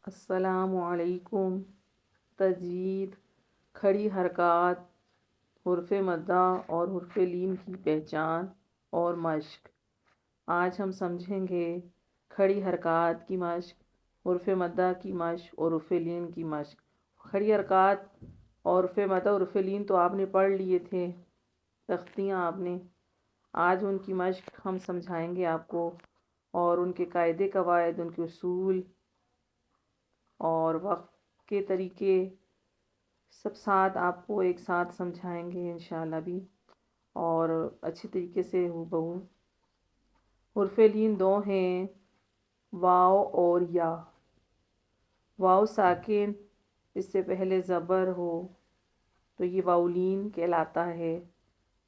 السلام علیکم۔ تجوید، کھڑی حرکات، حرف مدہ اور حرف لین کی پہچان اور مشق۔ آج ہم سمجھیں گے کھڑی حرکات کی مشق، حرف مدہ کی مشق اور حرف لین کی مشق۔ کھڑی حرکات اور حرف مدہ اور حرف لین تو آپ نے پڑھ لیے تھے، تختیاں آپ نے۔ آج ان کی مشق ہم سمجھائیں گے آپ کو، اور ان کے قاعدے قواعد، ان کے اصول اور وقت کے طریقے سب ساتھ آپ کو ایک ساتھ سمجھائیں گے انشاءاللہ بھی، اور اچھی طریقے سے ہو بہو۔ حرف لین دو ہیں، واو اور یا۔ واو ساکن، اس سے پہلے زبر ہو تو یہ واولین کہلاتا ہے۔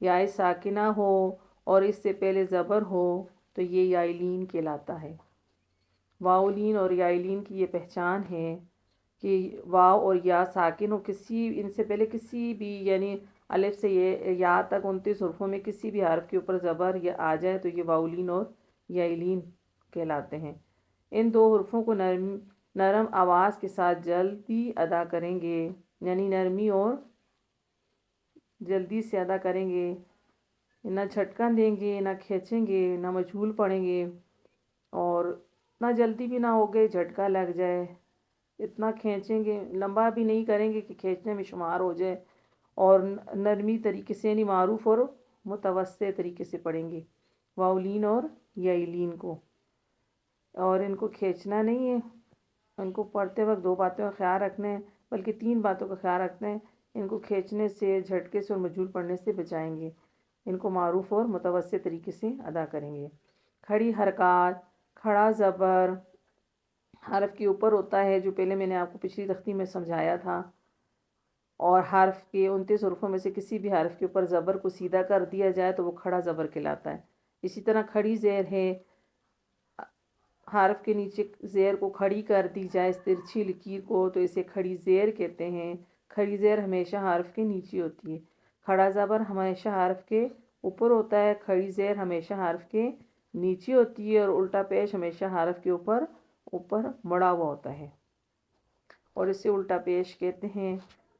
یا ساکنہ ہو اور اس سے پہلے زبر ہو تو یہ یائلین کہلاتا ہے۔ واولین اور یائلین کی یہ پہچان ہے کہ واو اور یا ساکن ہو، ان سے پہلے کسی بھی، یعنی الف سے یا تک 29 حرفوں میں کسی بھی حرف کے اوپر زبر یا آ جائے تو یہ واولین اور یائلین کہلاتے ہیں۔ ان دو حرفوں کو نرم آواز کے ساتھ جلدی ادا کریں گے، یعنی نرمی اور جلدی سے ادا کریں گے، نہ جھٹکن دیں گے، نہ کھینچیں گے، نہ مجہول پڑھیں گے، اور نہ جلدی بھی نہ ہو گئے جھٹکا لگ جائے۔ اتنا کھینچیں گے، لمبا بھی نہیں کریں گے کہ کھینچنے میں شمار ہو جائے، اور نرمی طریقے سے، یعنی معروف اور متوسط طریقے سے پڑھیں گے واولین اور یائلین کو۔ اور ان کو کھینچنا نہیں ہے، ان کو پڑھتے وقت دو باتوں کا خیال رکھنا ہے، بلکہ تین باتوں کا خیال رکھنا ہے۔ ان کو کھینچنے سے، جھٹکے سے اور مجہول پڑھنے سے بچائیں گے۔ ان کو معروف اور متوسط طریقے سے ادا کریں گے۔ کھڑی حرکات، کھڑا زبر حرف کے اوپر ہوتا ہے، جو پہلے میں نے آپ کو پچھلی تختی میں سمجھایا تھا، اور حرف کے 29 حرفوں میں سے کسی بھی حرف کے اوپر زبر کو سیدھا کر دیا جائے تو وہ کھڑا زبر کہلاتا ہے۔ اسی طرح کھڑی زیر ہے، حرف کے نیچے زیر کو کھڑی کر دی جائے، اس ترچھی لکیر کو، تو اسے کھڑی زیر کہتے ہیں۔ کھڑی زیر ہمیشہ حرف کے نیچے ہوتی ہے۔ کھڑا زبر ہمیشہ حرف کے اوپر ہوتا ہے، کھڑی زیر ہمیشہ حرف کے نیچے ہوتی ہے، اور الٹا پیش ہمیشہ حرف کے اوپر مڑا ہوا ہوتا ہے، اور اسے الٹا پیش کہتے ہیں۔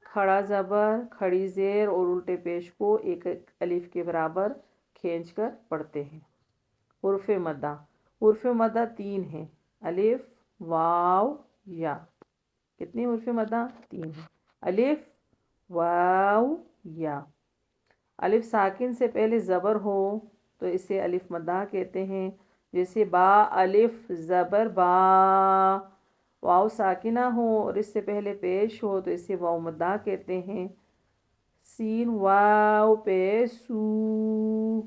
کھڑا زبر، کھڑی زیر اور الٹے پیش کو ایک الف کے برابر کھینچ کر پڑھتے ہیں۔ حرف مدہ، حرف مدہ تین ہیں، الف، واو، یا۔ کتنے حرف مدہ؟ تین ہیں، الف، واو، یا۔ الف ساکن سے پہلے زبر ہو تو اسے الف مدہ کہتے ہیں، جیسے با الف زبر با۔ واو ساکنہ ہو اور اس سے پہلے پیش ہو تو اسے واو مدہ کہتے ہیں، سین واو پیش سو۔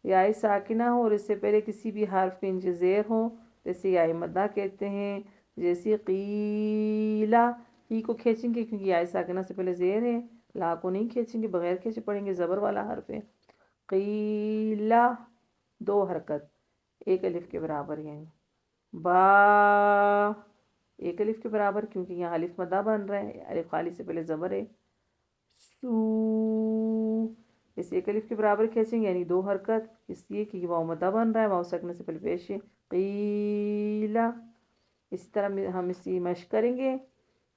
یا ساکنہ ہو اور اس سے پہلے کسی بھی حرف پہ نیچے زیر ہو تو اسے یا مدہ کہتے ہیں، جیسے قیلہ۔ ہی کو کھینچیں گے کیونکہ یا ساکنہ سے پہلے زیر ہے، لا کو نہیں کھینچیں گے، بغیر کھینچے پڑھیں گے، زبر والا حرف ہے۔ قیلہ، دو حرکت، ایک الف کے برابر، یعنی با، ایک الف کے برابر کیونکہ یہاں الف مدہ بن رہا ہے، الف خالی سے پہلے زبر ہے۔ سو، اس ایک الف کے برابر کھینچیں گے، یعنی دو حرکت، اس لیے کہ واو مدہ بن رہا ہے، واو ساکنہ سے پہلے پیش ہے۔ قیلہ، اسی طرح ہم اسی مشق کریں گے۔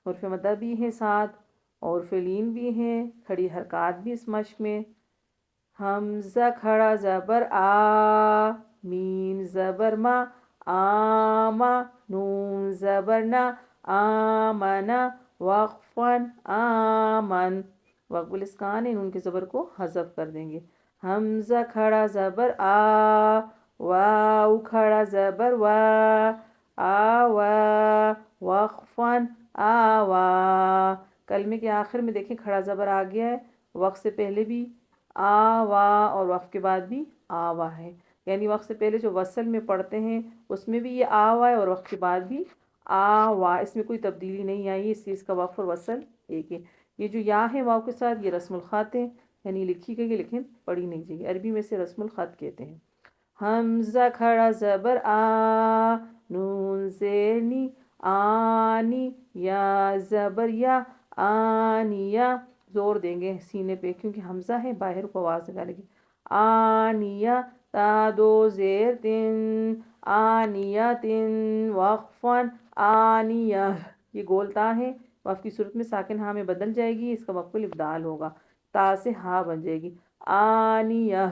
حرف مدہ بھی ہیں ساتھ، اور حرف لین بھی ہیں، کھڑی حرکات بھی اس مشق میں۔ حمزہ کھڑا زبر آ، میم زبر ما، آما، نون زبر نا، آمنا، وقفن، آمن، وقف الاسکان ہے، نون کے زبر کو حذف کر دیں گے۔ حمزہ کھڑا زبر آ، واو کھڑا زبر وا، آوا، وقفن، آوا۔ کلمے کے آخر میں دیکھیں کھڑا زبر آ گیا ہے، وقف سے پہلے بھی آوا اور وقف کے بعد بھی آوا ہے، یعنی وقف سے پہلے جو وصل میں پڑھتے ہیں اس میں بھی یہ آوا ہے، اور وقف کے بعد بھی آوا، اس میں کوئی تبدیلی نہیں آئی، اس لیے اس کا وقف اور وصل ایک ہے۔ یہ جو یا ہے واو کے ساتھ، یہ رسم الخط ہے، یعنی لکھی گئی لیکن پڑھی نہیں جائے گی، عربی میں سے رسم الخط کہتے ہیں۔ حمزہ کھڑا زبر آ، نون زیر نی، آنی، یا زبر یا، آنیا، زور دیں گے سینے پہ کیونکہ حمزہ ہے، باہر کو آواز نکالے گی، آنیا، تا دو زیر تن آنیتن وقفن آنیہ، یہ گول تا ہے، وقف کی صورت میں ساکن ہاں میں بدل جائے گی، اس کا وقف الابدال ہوگا، تا سے ہاں بن جائے گی، آنیہ،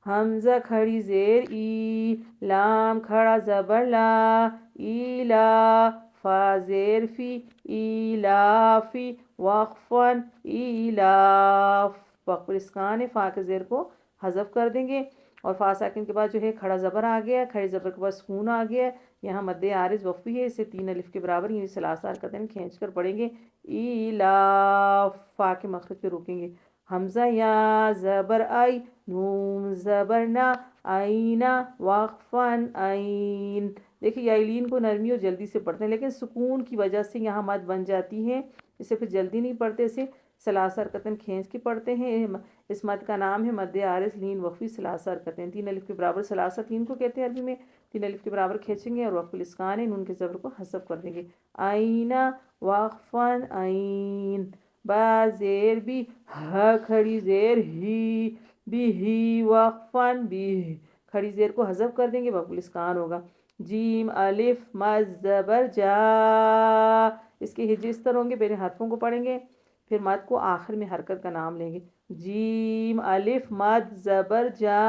حمزہ کھڑی زیر ای، لام کھڑا زبر لا، ایلا، فا زیر فی، ایلافی، وقفن ایلاف، وقف الاسکان ہے، فا کے زیر کو حذف کر دیں گے، اور فا ساکن کے بعد جو ہے کھڑا زبر آ گیا، کھڑے زبر کے بعد سکون آ گیا، یہاں مد عارض وقفی ہے، اسے 3 الف کے برابر یعنی ثلاثہ حرکتیں کھینچ کر پڑھیں گے، ایلاف، فا کے مخرج پہ روکیں گے، حمزہ یا زبر آئی، نون زبر نا، آئینہ، وقفن آئین، دیکھیں یائلین کو نرمی اور جلدی سے پڑھتے ہیں، لیکن سکون کی وجہ سے یہاں مد بن جاتی ہے، اسے پھر جلدی نہیں پڑھتے، اسے ثلاثہ حرکتیں کھینچ کے پڑھتے ہیں، اس مد کا نام ہے مد عارض لین وقفی ثلاثہ حرکتیں، 3 الف کے برابر ثلاثہ 3 کو کہتے ہیں عربی میں، 3 الف کے برابر کھینچیں گے اور وقف الاسکان ہے، نون کے زبر کو حذف کر دیں گے، آئینہ، وقفن آئین، با زیر بھی، ہا کھڑی زیر ہی، بھی ہی، وقفن بھی، کھڑی زیر کو حذف کر دیں گے، وقف الاسکان ہوگا، جیم الف مد زبر جا، اس کے ہجے اس طرح ہوں گے، پہلے حرفوں کو پڑھیں گے، پھر مد کو آخر میں حرکت کا نام لیں گے، جیم الف مد زبر جا،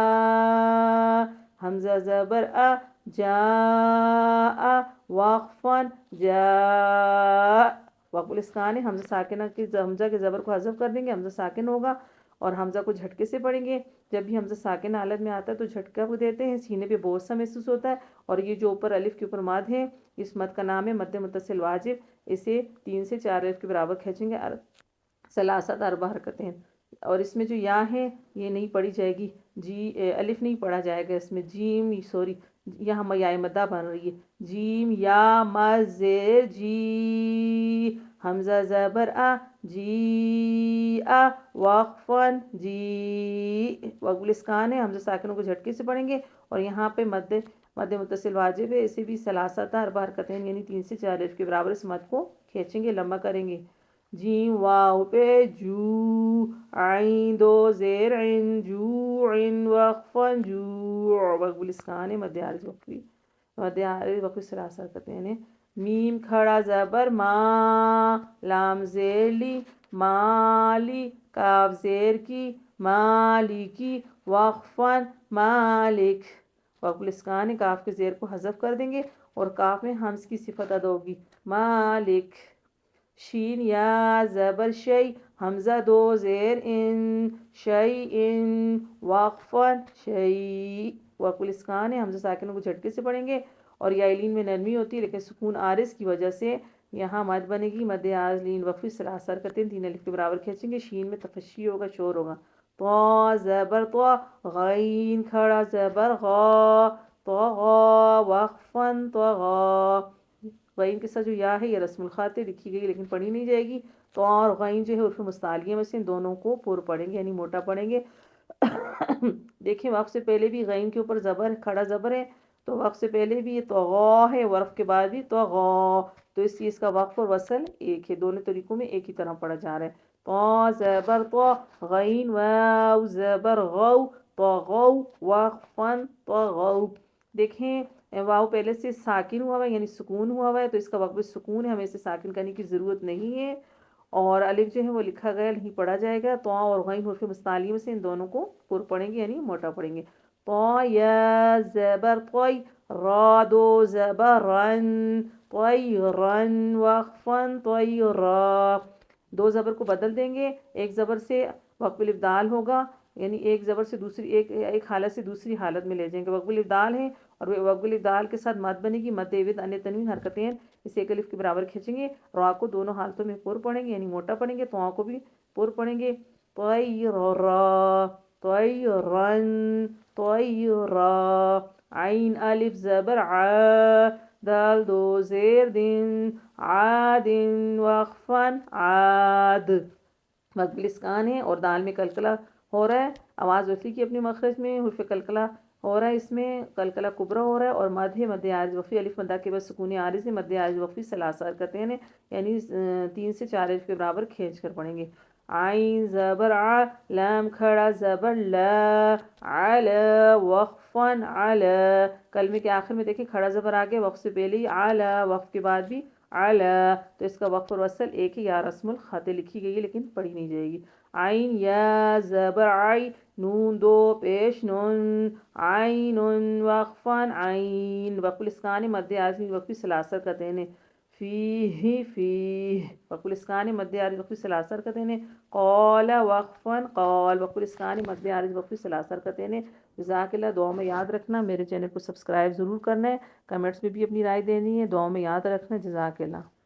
حمزہ زبر آ، جا، وقفن جا، وقف الاسکان ہے، حمزہ ساکنہ کے حمزہ کے زبر کو حذف کر دیں گے، حمزہ ساکن ہوگا، اور حمزہ کو جھٹکے سے پڑھیں گے، جب بھی حمزہ ساکن حالت میں آتا ہے تو جھٹکا کو دیتے ہیں، سینے پہ بوجھ سا محسوس ہوتا ہے، اور یہ جو اوپر الف کے اوپر مد ہے، اس مد کا نام ہے مد متصل واجب، اسے 3 سے 4 الف کے برابر کھینچیں گے، ثلاثت اربع حرکتیں، اور اس میں جو یا ہے یہ نہیں پڑھی جائے گی، الف نہیں پڑھا جائے گا، اس میں جیم، سوری، یہاں یا مدہ بن رہی ہے، جیم یا مزر جی، حمزہ زبر آ، جی آ، وقفن جی، وقف الاسکان ہے، حمزہ ساکنوں کو جھٹکے سے پڑھیں گے، اور یہاں پہ مد متصل واجب ہے، اسے بھی ثلاثت اربع حرکتیں یعنی 3 سے 4 الف کے برابر اس مد کو کھینچیں گے، لمبا کریں گے، جیم واو پہ جو، عین دو زیر عین، جو عین، وقفن جو، وقف الاسکان ہے، مد عارض وقفی، مد عارض وقفی ثلاثہ حرکتیں ہیں، میم کھڑا زبر ما، لام زیر لی، مالی، کاف زیر کی، مالکی، وقفن مالک، وقف الاسکان ہے، کاف کے زیر کو حذف کر دیں گے، اور کاف میں حمز کی صفت ادا ہوگی، مالک، شین یا زبر شی، حمزہ دو زیر ان، شی ان، وقفن شی، وقف الاسکان ہے، حمزہ ساکنوں کو جھٹکے سے پڑھیں گے، اور یائلین میں نرمی ہوتی ہے لیکن سکون عارض کی وجہ سے یہاں مد بنے گی، مد عارض لین وقفی ثلاثہ حرکتیں 3 الف کے برابر کھینچیں گے، شین میں تفشی ہوگا، شور ہوگا، تو زبر تو، غین کھڑا زبر غا، طغا، وقفن طغا، غین کے ساتھ جو یا ہے یہ رسم الخط لکھی گئی لیکن پڑھی نہیں جائے گی، تو اور غین جو ہے حروف مستعلیہ میں سے ان دونوں کو پر پڑھیں گے یعنی موٹا پڑھیں گے، دیکھیں وقف سے پہلے بھی غین کے اوپر زبر کھڑا زبر ہے، تو وقف سے پہلے بھی یہ طغا ہے، وقف کے بعد بھی طغا، تو اس چیز کا وقف اور وصل ایک ہے، دونوں طریقوں میں ایک ہی طرح پڑھا جا رہا ہے، تو زبر تو، غین واو زبر غو، طغو، وقفن طغو، دیکھیں واو پہلے سے ساکن ہوا ہوا ہے یعنی سکون ہوا ہوا ہے، تو اس کا وقف سکون ہے، ہمیں اسے ساکن کرنے کی ضرورت نہیں ہے، اور الف جو ہے وہ لکھا گیا نہیں پڑھا جائے گا، تو اور غین حروف مستعلیہ میں سے ان دونوں کو پر پڑھیں گے یعنی موٹا پڑھیں گے، تو یا زبر طوی، را دو زبر رن، طیرن، وقفن طیرا، دو زبر کو بدل دیں گے، ایک زبر سے وقف الابدال ہوگا، یعنی ایک زبر سے دوسری ایک حالت سے دوسری حالت میں لے جائیں گے، وقف الابدال ہے، اور وقف الابدال کے ساتھ مد بنے گی، مد عوض ان تنوین حرکتیں اسے ایک الف کے برابر کھینچیں گے، را کو دونوں حالتوں میں پر پڑھیں گے یعنی موٹا پڑھیں گے، تو کو بھی پر پڑھیں گے، طیرا، طیرن، طیرا، عین الف زبر ع، دال دو زیر دن، عادن، وقفن عاد، وقف الاسکان ہے، اور دال میں قلقلہ ہو رہا ہے، آواز وصلی کی اپنے مخرج میں، حرف قلقلہ ہو رہا ہے، اس میں قلقلہ کبرا ہو رہا ہے، اور مد ہے مد عارض وقفی، الف مدہ کے بعد سکون عارض ہے، مد عارض وقفی ثلاثہ حرکتیں ہیں یعنی 3 سے 4 الف کے برابر کھینچ کر پڑھیں گے، عین زبر ع، لام کھڑا زبر لا، علا وقفاً علا، کلمے کے آخر میں دیکھیں کھڑا زبر آگے، وقف سے پہلے ہی علا، وقف کے بعد بھی علا، تو اس کا وقف اور وصل ایک ہی، یا رسم الخط لکھی گئی ہے لیکن پڑھی نہیں جائے گی۔ عین یا زبر عی، نون دو پیش نون، عین وقفاً عین، وقف الاسکان مد عارض وقف ثلاثہ قطعین، فیہ فیہ، وقف الاسکان مد عارض وقف ثلاثہ قطعین، قال وقفاً قال، وقف الاسکان مد عارض وقف ثلاثہ قطعین۔ جزاک اللہ، دعاؤں میں یاد رکھنا، میرے چینل کو سبسکرائب ضرور کرنا ہے، کمنٹس میں بھی اپنی رائے دینی ہے، دعاؤں میں یاد رکھنا۔ جزاک اللہ۔